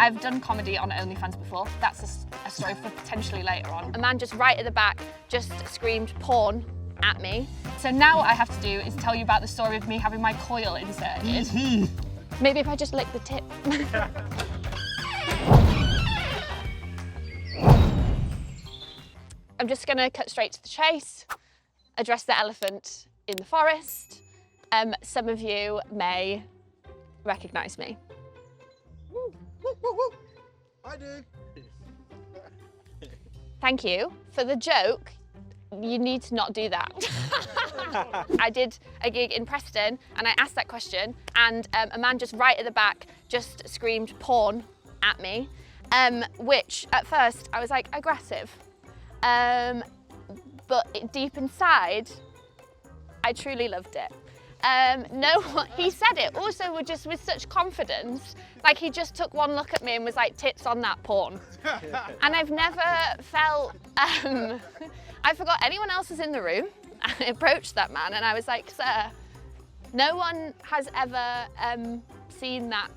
I've done comedy on OnlyFans before. That's a story for potentially later on. A man just right at the back just screamed porn at me. So now what I have to do is tell you about the story of me having my coil inserted. Maybe if I just lick the tip. I'm just gonna cut straight to the chase, address the elephant in the forest. Some of you may recognise me. I do. Thank you. For the joke, you need to not do that. I did a gig in Preston and I asked that question and a man just right at the back just screamed porn at me, which at first I was like aggressive. But deep inside, I truly loved it. No, he said it also just with such confidence. Like he just took one look at me and was like, tits on that porn. And I've never felt, I forgot anyone else was in the room. I approached that man and I was like, sir, no one has ever seen that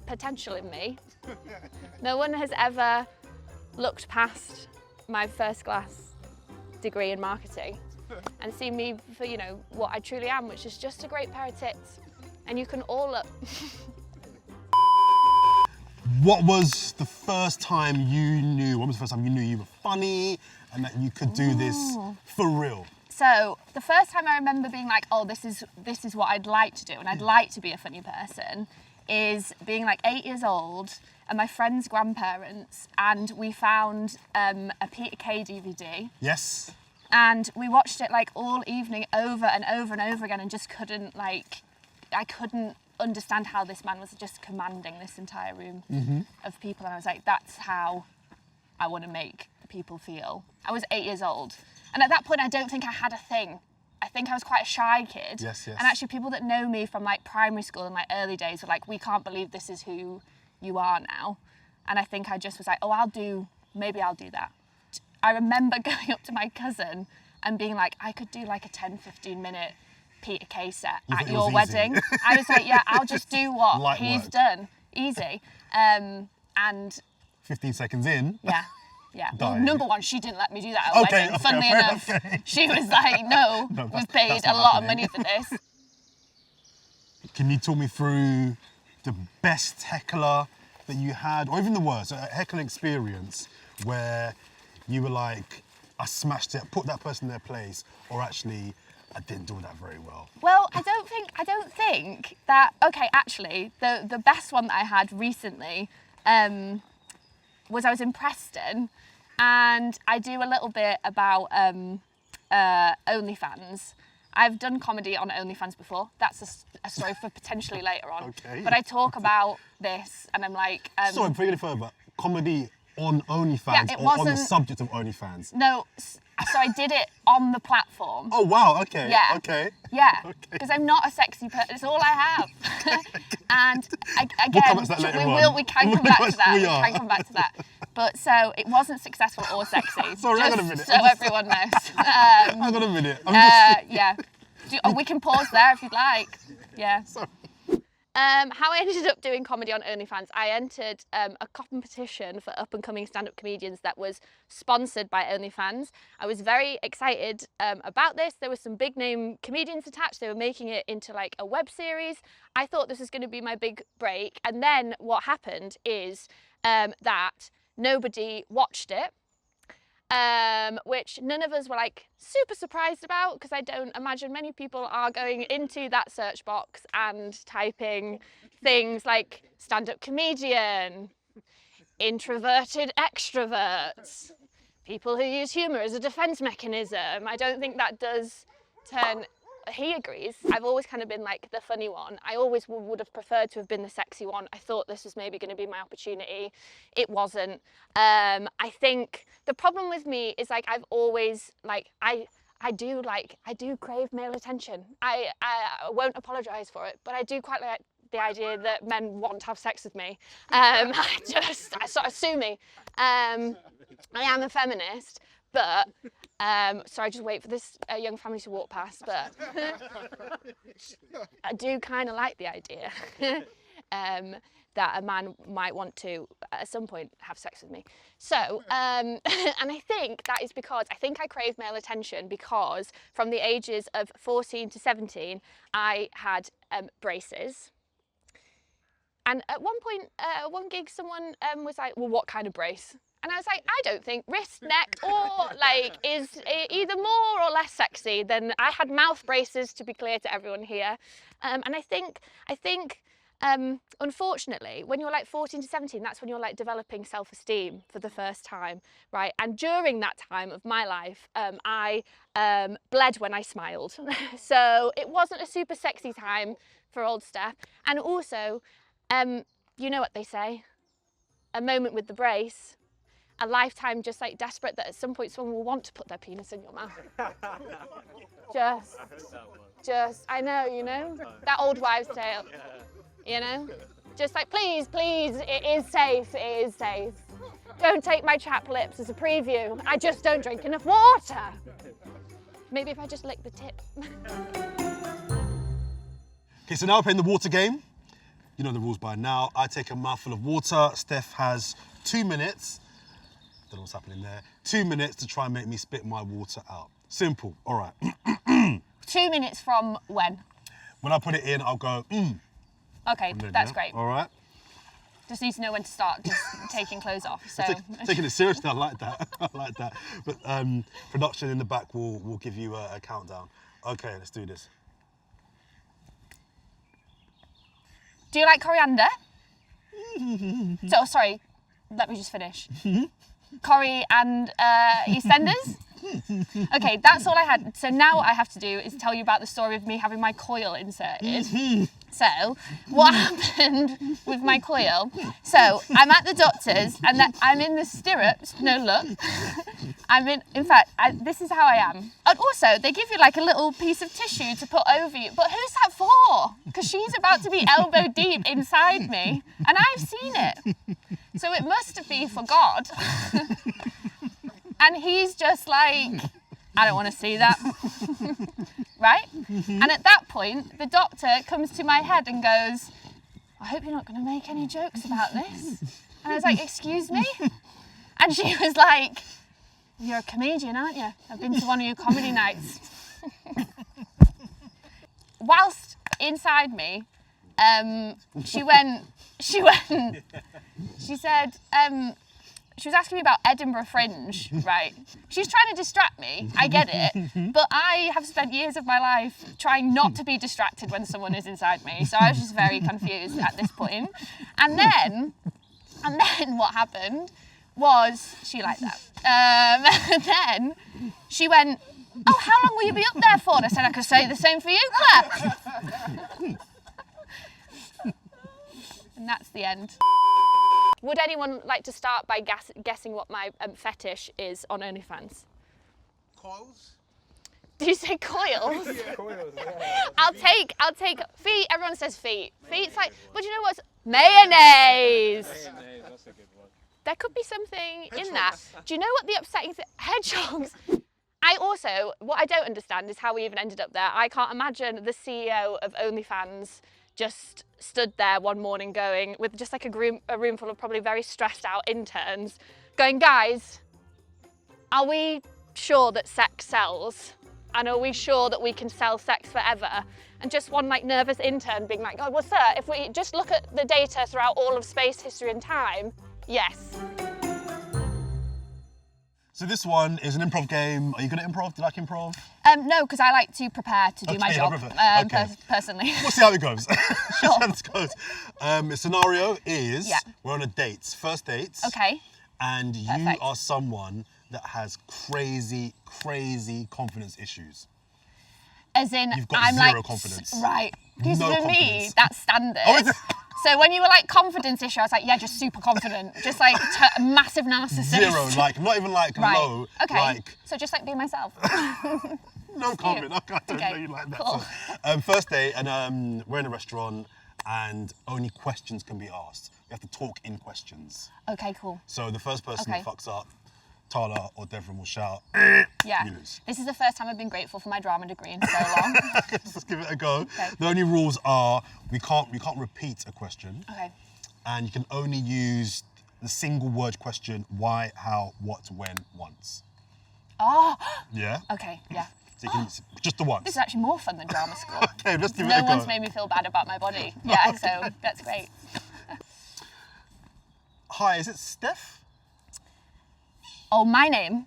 potential in me. No one has ever looked past my first class degree in marketing and seen me for, you know, what I truly am, which is just a great pair of tits. And you can all look. What was the first time you knew you were funny and that you could do this for real? So the first time I remember being like, oh, this is what I'd like to do and I'd like to be a funny person is being like 8 years old and my friend's grandparents, and we found a Peter Kay DVD. Yes. And we watched it like all evening over and over and over again and just couldn't I couldn't understand how this man was just commanding this entire room of people. And I was like, that's how I want to make people feel. I was 8 years old. And at that point, I don't think I had a thing. I think I was quite a shy kid. Yes, yes. And actually people that know me from like primary school and like early days were like, we can't believe this is who you are now. And I think I just was like, oh, maybe I'll do that. I remember going up to my cousin and being like, I could do like a 10-15 minute Peter Kay set at your wedding. I was like, yeah, I'll just do what he's done. Easy. And 15 seconds in. Yeah. Well, number one, she didn't let me do that at a wedding. Funnily enough, she was like, no we've paid a lot of money for this. Can you talk me through the best heckler that you had, or even the worst, a heckling experience where you were like, I smashed it, put that person in their place, or actually, I didn't do that very well? Well, I don't think that, okay, actually, the best one that I had recently was I was in Preston, and I do a little bit about OnlyFans. I've done comedy on OnlyFans before. That's a story for potentially later on. Okay. But I talk about this, and I'm like... Sorry, before you go further, comedy on OnlyFans or on the subject of OnlyFans? No, so I did it on the platform. Oh, wow, okay. Yeah. Okay. Yeah, Okay. because I'm not a sexy person, it's all I have. And again, We'll come back to that later on. we can come back to that. We can come back to that. But so it wasn't successful or sexy. Sorry, hang on a minute. So everyone knows. Hang on a minute. Yeah. We can pause there if you'd like. Yeah. Sorry. How I ended up doing comedy on OnlyFans, I entered a competition for up-and-coming stand-up comedians that was sponsored by OnlyFans. I was very excited about this. There were some big-name comedians attached. They were making it into like a web series. I thought this was going to be my big break. And then what happened is that nobody watched it. Which none of us were like super surprised about, because I don't imagine many people are going into that search box and typing things like stand-up comedian, introverted extroverts, people who use humour as a defence mechanism. I don't think that does turn... He agrees. I've always kind of been like the funny one. I always would have preferred to have been the sexy one. I thought this was maybe going to be my opportunity. It wasn't. I think the problem with me is like I've always like I do crave male attention. I won't apologise for it, but I do quite like the idea that men want to have sex with me. I sort of sue me. I am a feminist. But, so I just wait for this young family to walk past, but I do kind of like the idea. that a man might want to, at some point, have sex with me. So, and I think that is because I think I crave male attention because from the ages of 14 to 17, I had braces. And at one point, one gig, someone was like, well, what kind of brace? And I was like, I don't think wrist, neck, or like is either more or less sexy than I had mouth braces, to be clear to everyone here. And I think, unfortunately, when you're like 14 to 17, that's when you're like developing self-esteem for the first time, right? And during that time of my life, I bled when I smiled. So it wasn't a super sexy time for old Steph. And also, you know what they say, a moment with the brace, a lifetime just like desperate that at some point someone will want to put their penis in your mouth. just, I know, you know, that old wives' tale, you know, just like, please, it is safe, it is safe. Don't take my chapped lips as a preview. I just don't drink enough water. Maybe if I just lick the tip. Okay, so now we're playing the water game. You know the rules by now. I take a mouthful of water. Steph has 2 minutes. Don't know what's happening there. 2 minutes to try and make me spit my water out. Simple. All right. 2 minutes from when? When I put it in, I'll go, Okay, that's great. All right. Just need to know when to start just taking clothes off. So Taking it seriously, I like that. I like that. But production in the back will give you a countdown. Okay, let's do this. Do you like coriander? So, sorry, let me just finish. Curry and EastEnders? Okay, that's all I had. So now what I have to do is tell you about the story of me having my coil inserted. So, what happened with my coil? So, I'm at the doctor's and I'm in the stirrups. No, look. In fact, this is how I am. And also, they give you like a little piece of tissue to put over you. But who's that for? Because she's about to be elbow deep inside me. And I've seen it. So it must be for God. And he's just like, I don't want to see that. Right? And at that point, the doctor comes to my head and goes, I hope you're not going to make any jokes about this. And I was like, excuse me? And she was like, you're a comedian, aren't you? I've been to one of your comedy nights. Whilst inside me, she said, she was asking me about Edinburgh Fringe, right? She's trying to distract me, I get it, but I have spent years of my life trying not to be distracted when someone is inside me, so I was just very confused at this point. And then what happened was, she liked that. And then she went, oh, how long will you be up there for? And I said, I could say the same for you, Claire. And that's the end. Would anyone like to start by guessing what my fetish is on OnlyFans? Coils? Do you say coils? Yeah, coils, yeah. I'll take feet. Everyone says feet. Feet's like, but you know what's mayonnaise? Mayonnaise, that's a good one. There could be something Hedgehogs. in that. Do you know what the upsetting thing? Hedgehogs. What I don't understand is how we even ended up there. I can't imagine the CEO of OnlyFans just stood there one morning going, with just like a room full of probably very stressed out interns, going, guys, are we sure that sex sells? And are we sure that we can sell sex forever? And just one like nervous intern being like, oh, well, sir, if we just look at the data throughout all of space, history and time, yes. So this one is an improv game. Are you good at improv? Do you like improv? No, because I like to prepare to do my job, personally. We'll see how it goes. Sure. See how this goes. The scenario is, we're on a date, first date. Okay. And you are someone that has crazy confidence issues. As in, You've got I'm zero like, confidence. Right. Because No for me, confidence. that's standard. Oh, is it? So when you were like confidence issue, I was like, yeah, just super confident. Just like massive narcissist. Zero, like not even like right. low. Okay. Like, so just like being myself. no comment. I don't know you like that. Cool. So, first date, and we're in a restaurant, and only questions can be asked. We have to talk in questions. Okay, cool. So the first person who fucks up Tala or Devon will shout. Yeah. You lose. This is the first time I've been grateful for my drama degree in so long. Let's give it a go. Okay. The only rules are we can't repeat a question, Okay. and you can only use the single word question: why, how, what, when, once. Oh, Yeah. okay, yeah. So you can just the once. This is actually more fun than drama school. Okay, let's give it No a go. one's made me feel bad about my body. Yeah, so that's great. Hi, is it Steph? Oh, my name?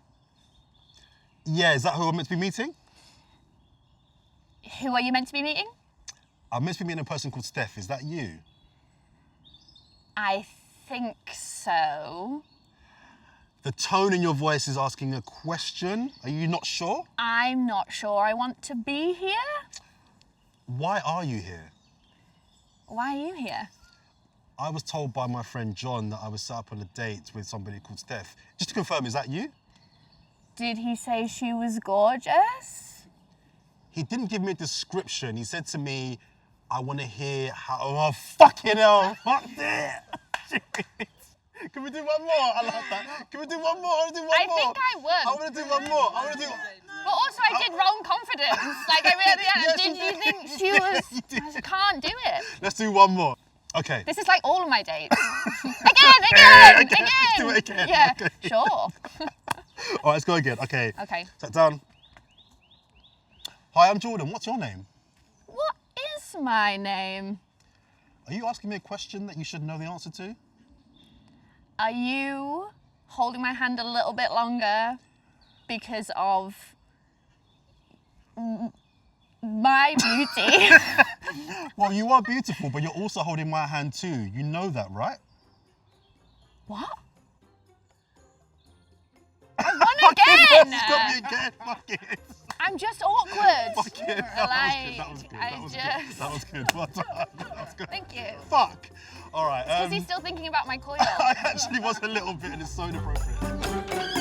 Yeah, is that who I'm meant to be meeting? Who are you meant to be meeting? I'm meant to be meeting a person called Steph. Is that you? I think so. The tone in your voice is asking a question. Are you not sure? I'm not sure I want to be here. Why are you here? Why are you here? I was told by my friend John that I was set up on a date with somebody called Steph. Just to confirm, is that you? Did he say she was gorgeous? He didn't give me a description. He said to me, I want to hear how... Oh, fucking hell. Fuck that. Can we do one more? I like that. Can we do one more? I want to do one I more. think I would. I want to do one more. I want to do... But also I did wrong confidence. Like I really Yes, did you you did. think she was... You did. I can't do it. Let's do one more. Okay. This is like all of my dates. again! Let's do it again. Yeah, Okay. sure. All right, let's go again. Okay. Okay. Sit down. Hi, I'm Jordan. What's your name? What is my name? Are you asking me a question that you should know the answer to? Are you holding my hand a little bit longer because of my beauty? Well, you are beautiful, but you're also holding my hand too. You know that, right? What? I won again! Yes, got me again. Fuck it. I'm just awkward. Fuck it. That was good. Like, That was good. Well done. That was good. Thank you. Fuck. All right. Because he's still thinking about my coil. I actually was a little bit, and it's so inappropriate.